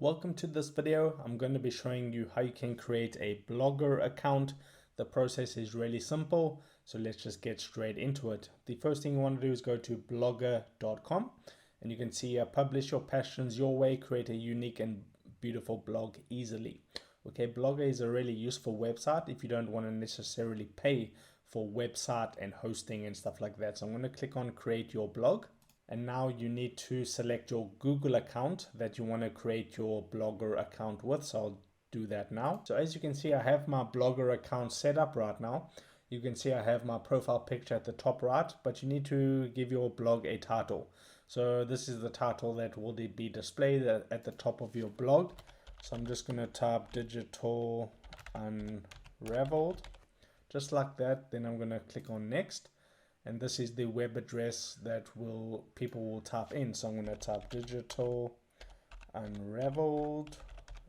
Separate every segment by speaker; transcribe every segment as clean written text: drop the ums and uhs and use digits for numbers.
Speaker 1: Welcome to this video. I'm going to be showing you how you can create a Blogger account. The process is really simple, so let's just get straight into it. The first thing you want to do is go to blogger.com and you can see publish your passions your way, create a unique and beautiful blog easily. Okay, Blogger is a really useful website if you don't want to necessarily pay for website and hosting and stuff like that. So I'm going to click on create your blog. And now you need to select your Google account that you want to create your Blogger account with. So I'll do that now. So as you can see, I have my Blogger account set up right now. You can see I have my profile picture at the top right, but you need to give your blog a title. So this is the title that will be displayed at the top of your blog. So I'm just going to type Digital Unraveled, just like that. Then I'm going to click on next. And this is the web address that people will type in. So I'm going to type Digital Unraveled,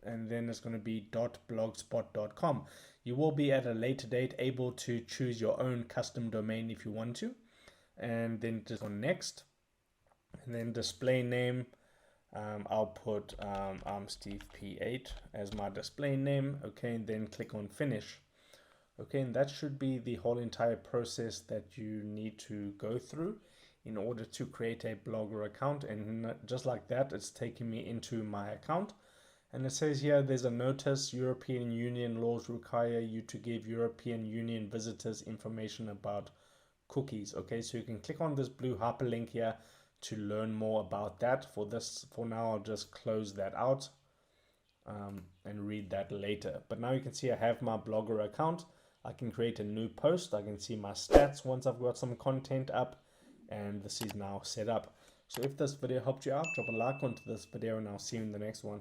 Speaker 1: and then it's going to be .blogspot.com. You will be at a later date able to choose your own custom domain if you want to, and then just on next, and then display name. I'll put I'm Steve P8 as my display name. Okay, and then click on finish. Okay, and that should be the whole entire process that you need to go through in order to create a Blogger account. And just like that, it's taking me into my account. And it says here, there's a notice: European Union laws require you to give European Union visitors information about cookies. Okay, so you can click on this blue hyperlink here to learn more about that. For now, I'll just close that out and read that later. But now you can see I have my Blogger account. I can create a new post. I can see my stats once I've got some content up, and this is now set up. So if this video helped you out, drop a like onto this video and I'll see you in the next one.